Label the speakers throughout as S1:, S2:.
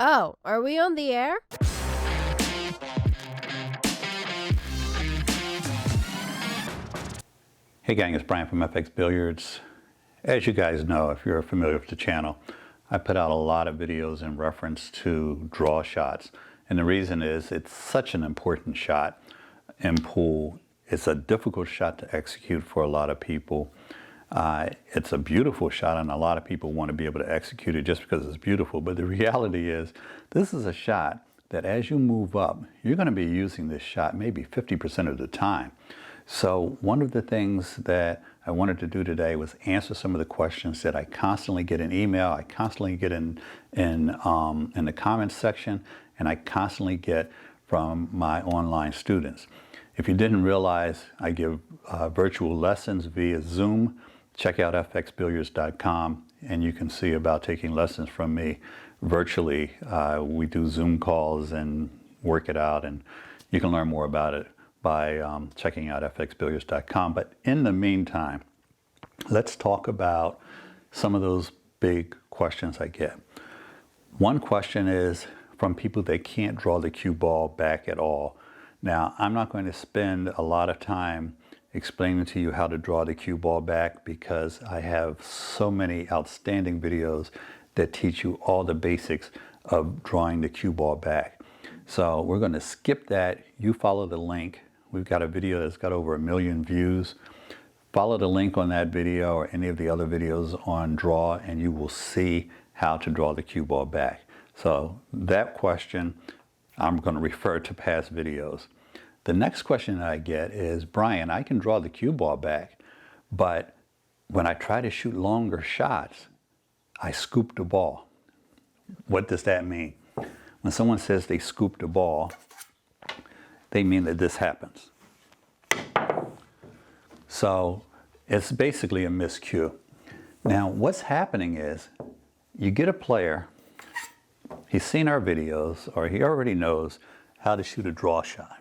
S1: Oh, are we on the air?
S2: Hey gang, it's Brian from FXBilliards. As you guys know, if you're familiar with the channel, I put out a lot of videos in reference to draw shots. And the reason is it's such an important shot in pool. It's a difficult shot to execute for a lot of people. It's a beautiful shot and a lot of people want to be able to execute it just because it's beautiful. But the reality is this is a shot that as you move up, you're going to be using this shot maybe 50% of the time. So one of the things that I wanted to do today was answer some of the questions that I constantly get in email, I constantly get in the comments section, and I constantly get from my online students. If you didn't realize, I give virtual lessons via Zoom. Check out FXBilliards.com and you can see about taking lessons from me virtually. We do Zoom calls and work it out, and you can learn more about it by checking out FXBilliards.com. But in the meantime, let's talk about some of those big questions I get. One question is from people that can't draw the cue ball back at all. Now, I'm not going to spend a lot of time explaining to you how to draw the cue ball back because I have so many outstanding videos that teach you all the basics of drawing the cue ball back. So we're going to skip that. You follow the link. We've got a video that's got over 1 million views. Follow the link on that video or any of the other videos on draw and you will see how to draw the cue ball back. So that question, I'm going to refer to past videos. The next question that I get is, Brian, I can draw the cue ball back, but when I try to shoot longer shots, I scoop the ball. What does that mean? When someone says they scoop the ball, they mean that this happens. So it's basically a miscue. Now what's happening is you get a player, he's seen our videos or he already knows how to shoot a draw shot.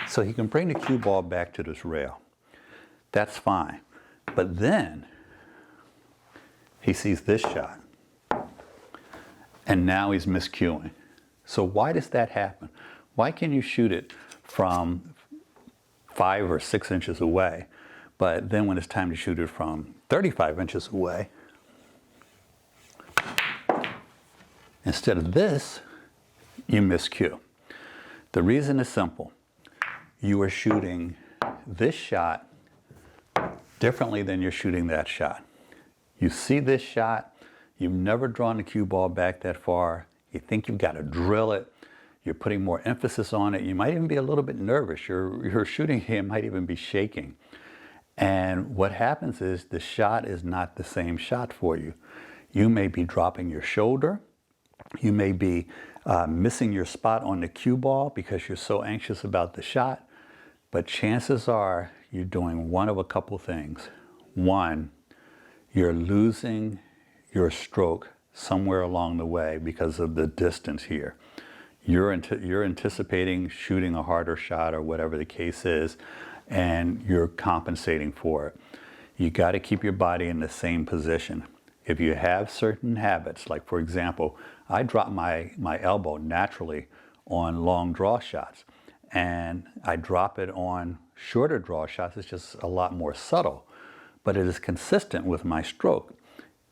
S2: So he can bring the cue ball back to this rail. That's fine. But then he sees this shot and now he's miscuing. So why does that happen? Why can you shoot it from 5 or 6 inches away, but then when it's time to shoot it from 35 inches away, instead of this, you miscue? The reason is simple. You are shooting this shot differently than you're shooting that shot. You see this shot, you've never drawn the cue ball back that far, you think you've got to drill it, you're putting more emphasis on it, you might even be a little bit nervous, your shooting hand might even be shaking. And what happens is the shot is not the same shot for you. You may be dropping your shoulder, you may be missing your spot on the cue ball because you're so anxious about the shot, but chances are you're doing one of a couple things. One, you're losing your stroke somewhere along the way because of the distance here. You're anticipating shooting a harder shot or whatever the case is, and you're compensating for it. You got to keep your body in the same position. If you have certain habits, like for example, I drop my elbow naturally on long draw shots, and I drop it on shorter draw shots. It's just a lot more subtle, but it is consistent with my stroke.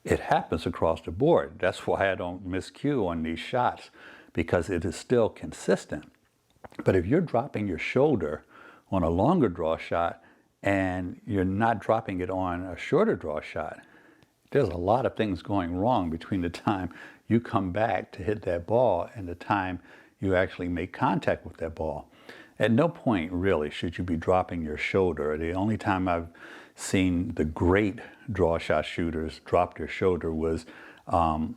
S2: It happens across the board. That's why I don't miscue on these shots, because it is still consistent. But if you're dropping your shoulder on a longer draw shot and you're not dropping it on a shorter draw shot, there's a lot of things going wrong between the time you come back to hit that ball and the time you actually make contact with that ball. At no point really should you be dropping your shoulder. The only time I've seen the great draw shot shooters drop their shoulder was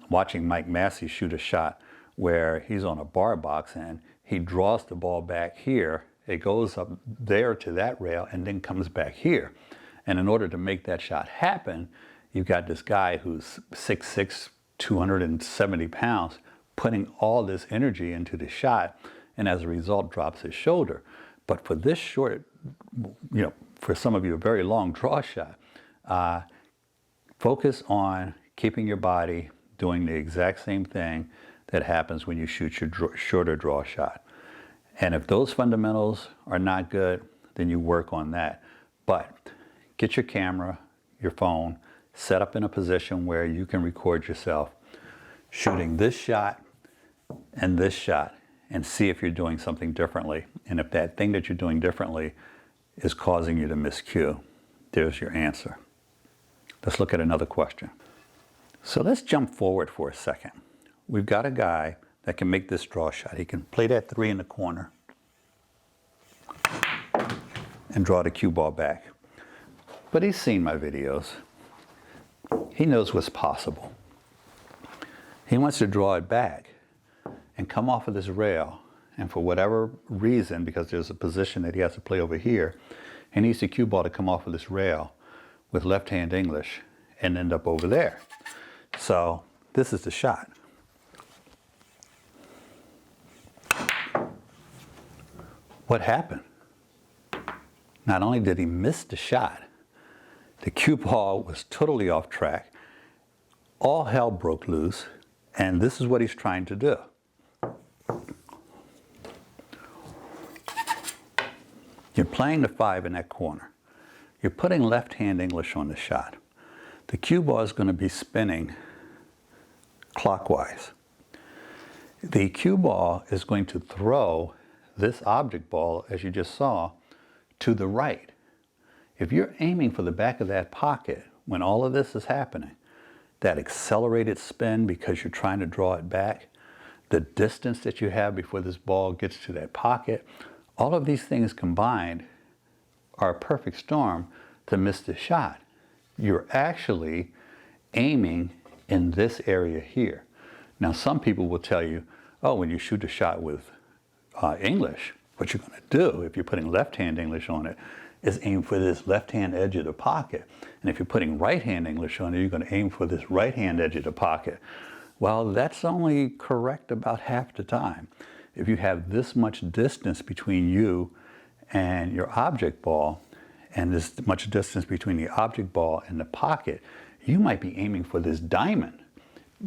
S2: watching Mike Massey shoot a shot where he's on a bar box and he draws the ball back here, it goes up there to that rail and then comes back here. And in order to make that shot happen, you've got this guy who's 6'6", 270 pounds, putting all this energy into the shot, and as a result drops his shoulder. But for this short, for some of you, a very long draw shot, focus on keeping your body doing the exact same thing that happens when you shoot your shorter draw shot. And if those fundamentals are not good, then you work on that. But get your camera, your phone, set up in a position where you can record yourself shooting this shot and this shot, and see if you're doing something differently. And if that thing that you're doing differently is causing you to miss cue, there's your answer. Let's look at another question. So let's jump forward for a second. We've got a guy that can make this draw shot. He can play that 3 in the corner and draw the cue ball back. But he's seen my videos. He knows what's possible. He wants to draw it back and come off of this rail, and for whatever reason, because there's a position that he has to play over here, he needs the cue ball to come off of this rail with left-hand English and end up over there. So this is the shot. What happened? Not only did he miss the shot, the cue ball was totally off track, all hell broke loose, and this is what he's trying to do. You're playing the 5 in that corner. You're putting left-hand English on the shot. The cue ball is going to be spinning clockwise. The cue ball is going to throw this object ball, as you just saw, to the right. If you're aiming for the back of that pocket when all of this is happening, that accelerated spin because you're trying to draw it back, the distance that you have before this ball gets to that pocket, all of these things combined are a perfect storm to miss the shot. You're actually aiming in this area here. Now, some people will tell you, oh, when you shoot a shot with English, what you're going to do, if you're putting left-hand English on it, is aim for this left-hand edge of the pocket. And if you're putting right-hand English on it, you're going to aim for this right-hand edge of the pocket. Well, that's only correct about half the time. If you have this much distance between you and your object ball, and this much distance between the object ball and the pocket, you might be aiming for this diamond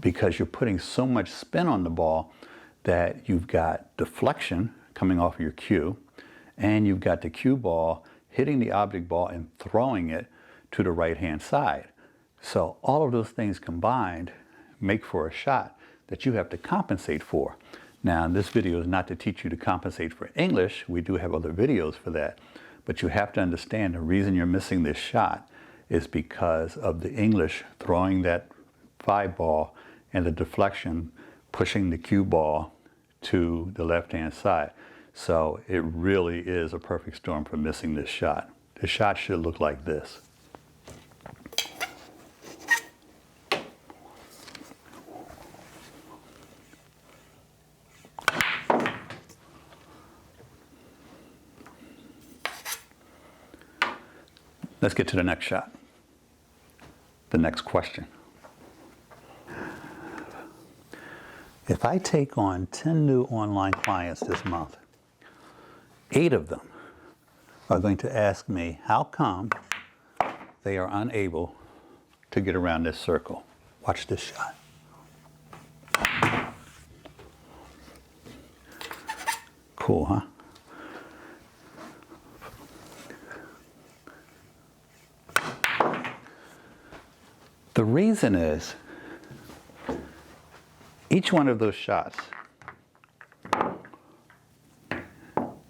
S2: because you're putting so much spin on the ball that you've got deflection coming off of your cue, and you've got the cue ball hitting the object ball and throwing it to the right-hand side. So all of those things combined make for a shot that you have to compensate for. Now, this video is not to teach you to compensate for English. We do have other videos for that. But you have to understand the reason you're missing this shot is because of the English throwing that 5 ball and the deflection pushing the cue ball to the left-hand side. So it really is a perfect storm for missing this shot. The shot should look like this. Let's get to the next shot. The next question. If I take on 10 new online clients this month, 8 of them are going to ask me how come they are unable to get around this circle. Watch this shot. Cool, huh? The reason is, each one of those shots,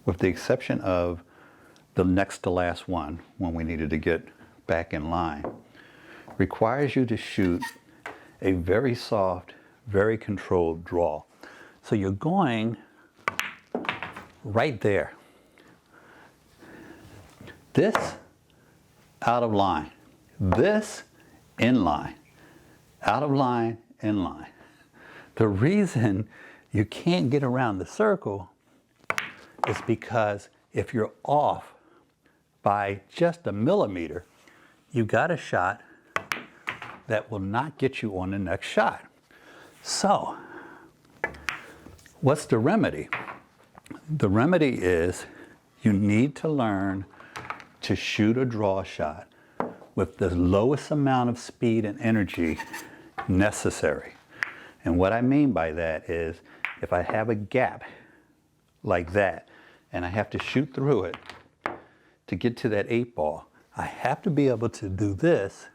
S2: with the exception of the next to last one, when we needed to get back in line, requires you to shoot a very soft, very controlled draw. So you're going right there. This, out of line. This, in line. Out of line, in line. The reason you can't get around the circle is because if you're off by just a millimeter, you got a shot that will not get you on the next shot. So, what's the remedy? The remedy is you need to learn to shoot a draw shot with the lowest amount of speed and energy necessary. And what I mean by that is if I have a gap like that and I have to shoot through it to get to that 8-ball, I have to be able to do this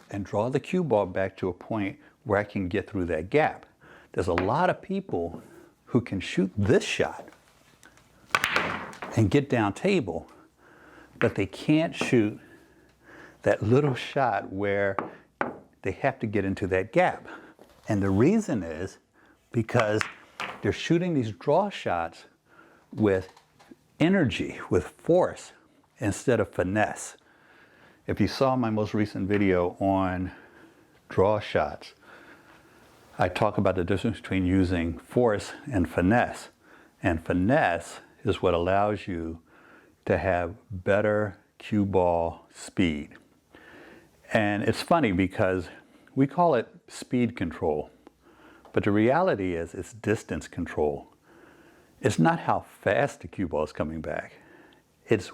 S2: and draw the cue ball back to a point where I can get through that gap. There's a lot of people who can shoot this shot and get down table, but they can't shoot that little shot where they have to get into that gap. And the reason is because they're shooting these draw shots with energy, with force, instead of finesse. If you saw my most recent video on draw shots, I talk about the difference between using force and finesse. And finesse is what allows you to have better cue ball speed. And it's funny because we call it speed control, but the reality is it's distance control. It's not how fast the cue ball is coming back. It's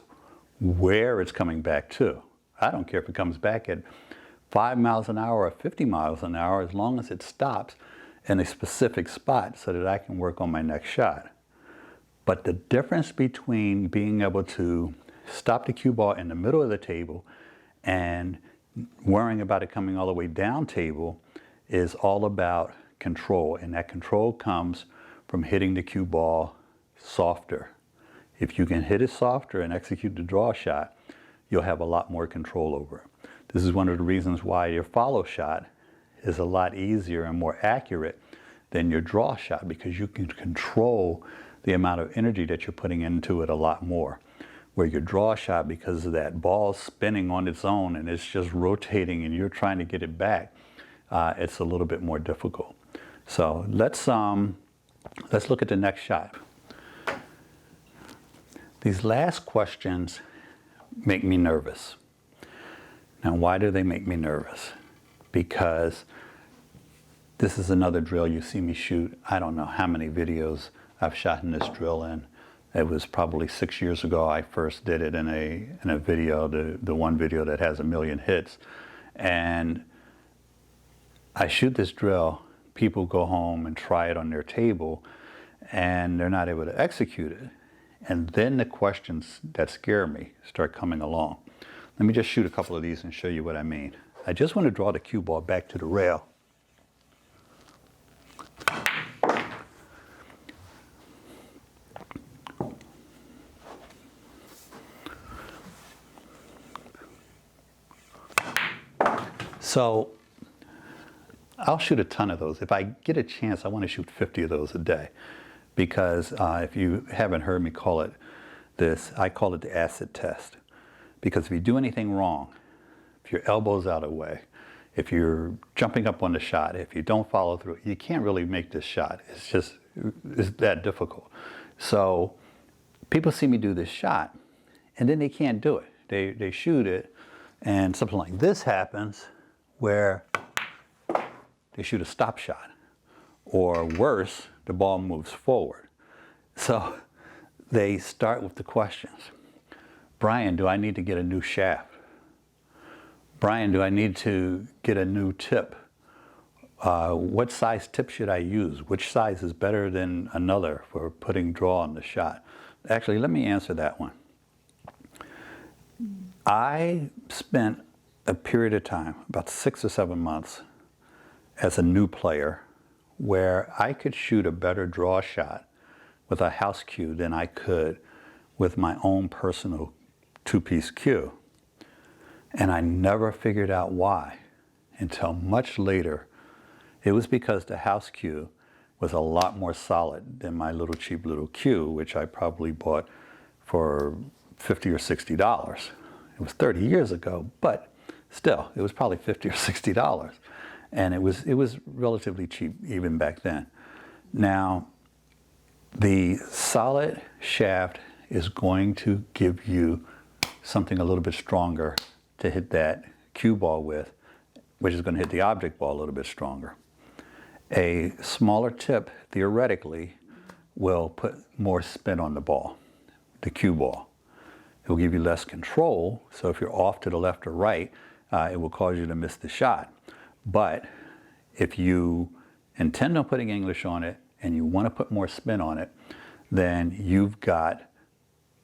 S2: where it's coming back to. I don't care if it comes back at 5 miles an hour or 50 miles an hour, as long as it stops in a specific spot so that I can work on my next shot. But the difference between being able to stop the cue ball in the middle of the table and worrying about it coming all the way down table is all about control. And that control comes from hitting the cue ball softer. If you can hit it softer and execute the draw shot, you'll have a lot more control over it. This is one of the reasons why your follow shot is a lot easier and more accurate than your draw shot, because you can control the amount of energy that you're putting into it a lot more. Where your draw shot, because of that ball spinning on its own and it's just rotating and you're trying to get it back, it's a little bit more difficult. So let's look at the next shot. These last questions make me nervous. Now, why do they make me nervous? Because this is another drill you see me shoot. I don't know how many videos I've shot in this drill in. It was probably 6 years ago I first did it in a video, the one video that has 1 million hits. And I shoot this drill, people go home and try it on their table, and they're not able to execute it. And then the questions that scare me start coming along. Let me just shoot a couple of these and show you what I mean. I just want to draw the cue ball back to the rail. So I'll shoot a ton of those. If I get a chance, I want to shoot 50 of those a day. Because if you haven't heard me call it this, I call it the acid test. Because if you do anything wrong, if your elbow's out of the way, if you're jumping up on the shot, if you don't follow through, you can't really make this shot. It's that difficult. So people see me do this shot, and then they can't do it. They shoot it, and something like this happens, where they shoot a stop shot. Or worse, the ball moves forward. So they start with the questions. Brian, do I need to get a new shaft? Brian, do I need to get a new tip? What size tip should I use? Which size is better than another for putting draw on the shot? Actually, let me answer that one. I spent a period of time, about 6 or 7 months, as a new player, where I could shoot a better draw shot with a house cue than I could with my own personal two-piece cue. And I never figured out why until much later. It was because the house cue was a lot more solid than my little cheap little cue, which I probably bought for $50 or $60. It was 30 years ago, but still, it was probably $50 or $60. And it was relatively cheap even back then. Now, the solid shaft is going to give you something a little bit stronger to hit that cue ball with, which is going to hit the object ball a little bit stronger. A smaller tip, theoretically, will put more spin on the ball, the cue ball. It will give you less control, so if you're off to the left or right, it will cause you to miss the shot. But if you intend on putting English on it and you want to put more spin on it, then you've got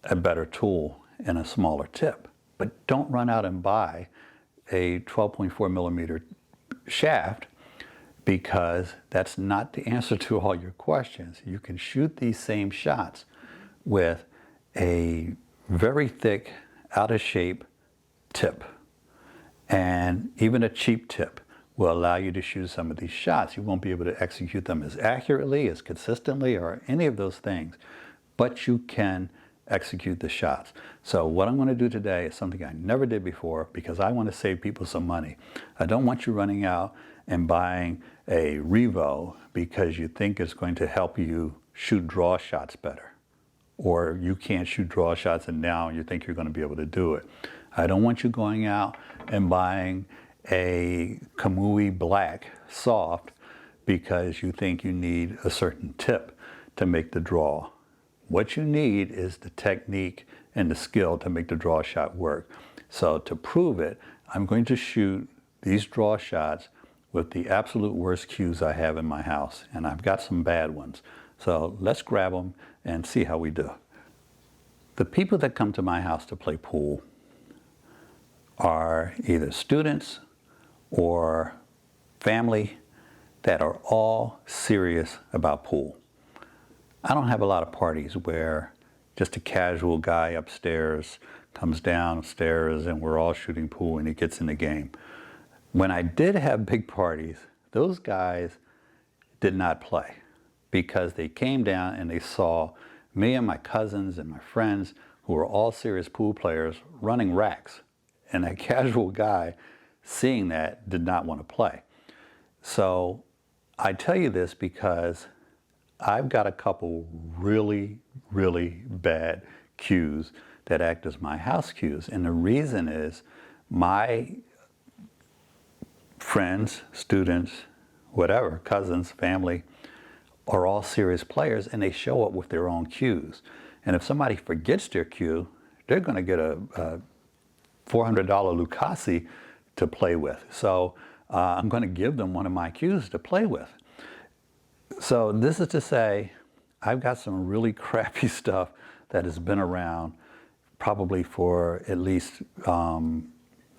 S2: a better tool and a smaller tip. But don't run out and buy a 12.4 millimeter shaft, because that's not the answer to all your questions. You can shoot these same shots with a very thick, out of shape tip. And even a cheap tip will allow you to shoot some of these shots. You won't be able to execute them as accurately, as consistently, or any of those things, but you can execute the shots. So what I'm going to do today is something I never did before, because I want to save people some money. I don't want you running out and buying a Revo because you think it's going to help you shoot draw shots better, or you can't shoot draw shots and now you think you're going to be able to do it. I don't want you going out and buying a Kamui Black soft because you think you need a certain tip to make the draw. What you need is the technique and the skill to make the draw shot work. So to prove it, I'm going to shoot these draw shots with the absolute worst cues I have in my house, and I've got some bad ones. So let's grab them and see how we do. The people that come to my house to play pool are either students or family that are all serious about pool. I don't have a lot of parties where just a casual guy upstairs comes downstairs and we're all shooting pool and he gets in the game. When I did have big parties, those guys did not play because they came down and they saw me and my cousins and my friends, who were all serious pool players, running racks. And a casual guy seeing that did not want to play. So I tell you this because I've got a couple really, really bad cues that act as my house cues. And the reason is my friends, students, whatever, cousins, family, are all serious players and they show up with their own cues. And if somebody forgets their cue, they're going to get a $400 Lucasi to play with. So I'm going to give them one of my cues to play with. So this is to say, I've got some really crappy stuff that has been around probably for at least, I don't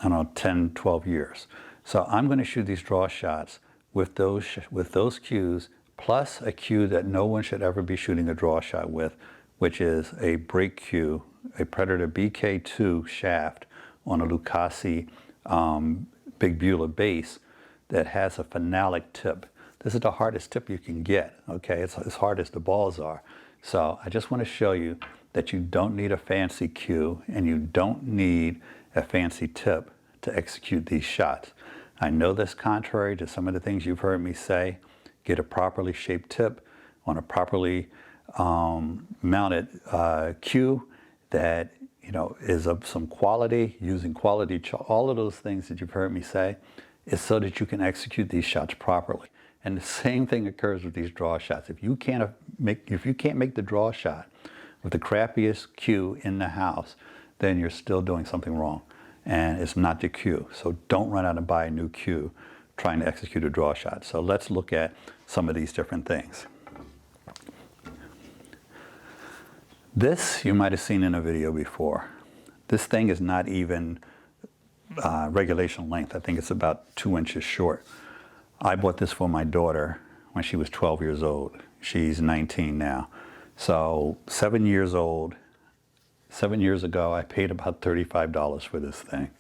S2: know, 10, 12 years. So I'm going to shoot these draw shots with those cues, plus a cue that no one should ever be shooting a draw shot with, which is a break cue, a Predator BK2 shaft on a Lucasi Big Beulah base that has a phenolic tip. This is the hardest tip you can get, okay? It's as hard as the balls are. So I just want to show you that you don't need a fancy cue and you don't need a fancy tip to execute these shots. I know that's contrary to some of the things you've heard me say. Get a properly shaped tip on a properly mounted cue that is of some quality, using quality, all of those things that you've heard me say, is so that you can execute these shots properly. And the same thing occurs with these draw shots. If you can't make the draw shot with the crappiest cue in the house, then you're still doing something wrong. And it's not the cue. So don't run out and buy a new cue trying to execute a draw shot. So let's look at some of these different things. This you might have seen in a video before. This thing is not even regulation length. I think it's about 2 inches short. I bought this for my daughter when she was 12 years old. She's 19 now. So 7 years old. 7 years ago, I paid about $35 for this thing.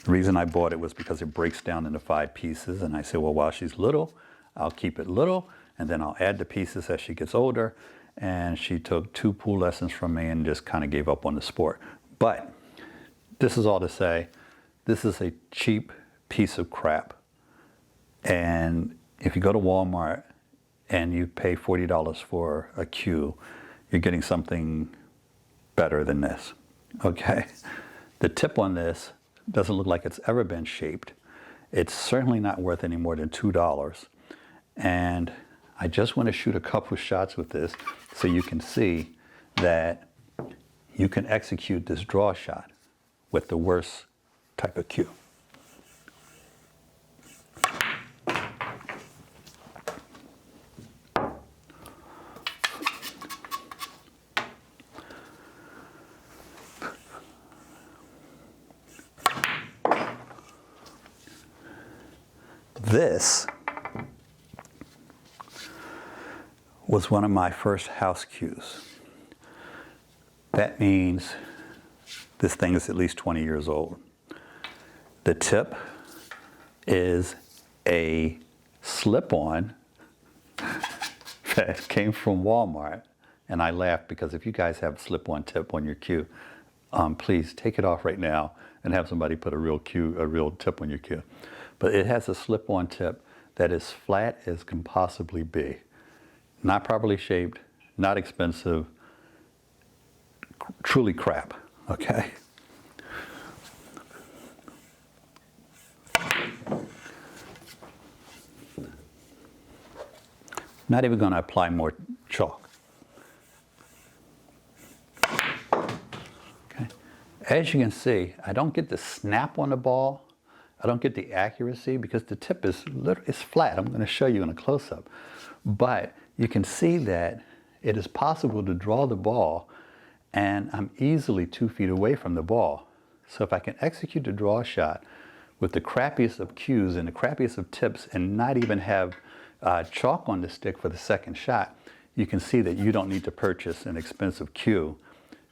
S2: The reason I bought it was because it breaks down into 5 pieces, and I said, well, while she's little, I'll keep it little, and then I'll add the pieces as she gets older. And she took 2 pool lessons from me and just kind of gave up on the sport. But this is all to say, this is a cheap piece of crap. And if you go to Walmart and you pay $40 for a cue, you're getting something better than this, okay? The tip on this doesn't look like it's ever been shaped. It's certainly not worth any more than $2. And I just want to shoot a couple shots with this so you can see that you can execute this draw shot with the worst type of cue. This was one of my first house cues. That means this thing is at least 20 years old. The tip is a slip-on that came from Walmart. And I laugh because if you guys have a slip-on tip on your cue, please take it off right now and have somebody put a real tip on your cue. But it has a slip-on tip that is flat as can possibly be. Not properly shaped, not expensive, truly crap, okay? Not even going to apply more chalk. Okay. As you can see, I don't get the snap on the ball. I don't get the accuracy because the tip is flat. I'm going to show you in a close-up. But you can see that it is possible to draw the ball, and I'm easily 2 feet away from the ball. So if I can execute the draw shot with the crappiest of cues and the crappiest of tips and not even have chalk on the stick for the second shot, you can see that you don't need to purchase an expensive cue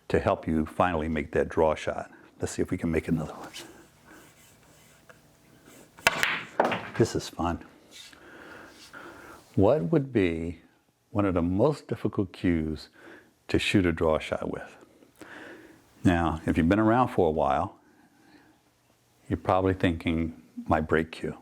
S2: to help you finally make that draw shot. Let's see if we can make another one. This is fun. What would be one of the most difficult cues to shoot a draw shot with? Now, if you've been around for a while, you're probably thinking my break cue.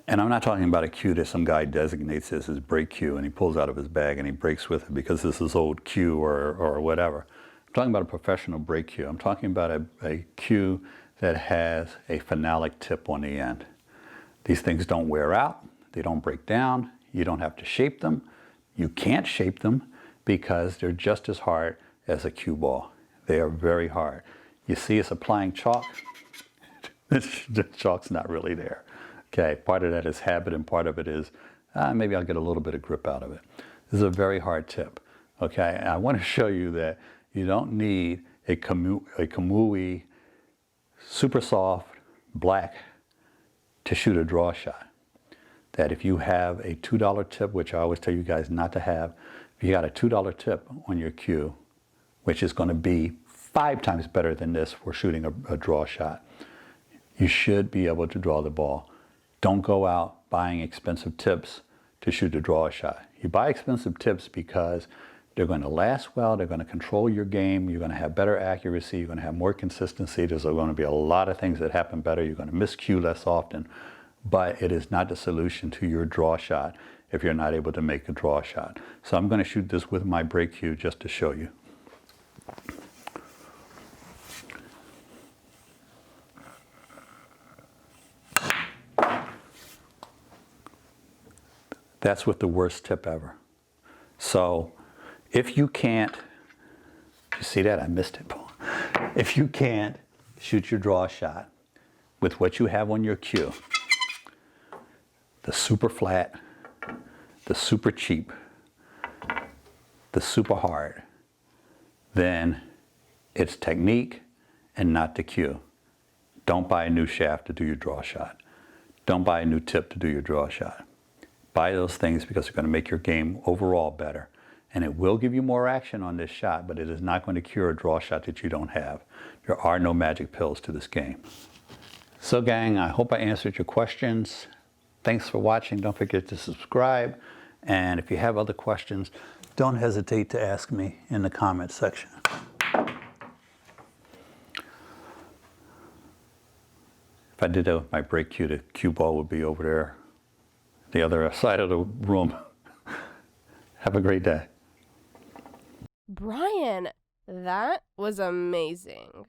S2: And I'm not talking about a cue that some guy designates as his break cue and he pulls out of his bag and he breaks with it because this is old cue or whatever. I'm talking about a professional break cue. I'm talking about a cue that has a phenolic tip on the end. These things don't wear out. They don't break down. You don't have to shape them. You can't shape them because they're just as hard as a cue ball. They are very hard. You see us applying chalk. The chalk's not really there. Okay, part of that is habit and part of it is maybe I'll get a little bit of grip out of it. This is a very hard tip. Okay, and I want to show you that you don't need a Kamui super soft black to shoot a draw shot. That if you have a $2 tip, which I always tell you guys not to have, if you got a $2 tip on your cue, which is going to be 5 times better than this for shooting a draw shot, you should be able to draw the ball. Don't go out buying expensive tips to shoot a draw shot. You buy expensive tips because they're going to last well, they're going to control your game, you're going to have better accuracy, you're going to have more consistency, there's going to be a lot of things that happen better, you're going to miss cue less often. But it is not the solution to your draw shot if you're not able to make a draw shot. So I'm going to shoot this with my break cue just to show you. That's with the worst tip ever. So if you can't, you see that? I missed it, Paul. If you can't shoot your draw shot with what you have on your cue, the super flat, the super cheap, the super hard, then it's technique and not the cue. Don't buy a new shaft to do your draw shot. Don't buy a new tip to do your draw shot. Buy those things because they're going to make your game overall better. And it will give you more action on this shot, but it is not going to cure a draw shot that you don't have. There are no magic pills to this game. So gang, I hope I answered your questions. Thanks for watching. Don't forget to subscribe. And if you have other questions, don't hesitate to ask me in the comment section. If I did that with my break cue, the cue ball would be over there, the other side of the room. Have a great day.
S1: Brian, that was amazing.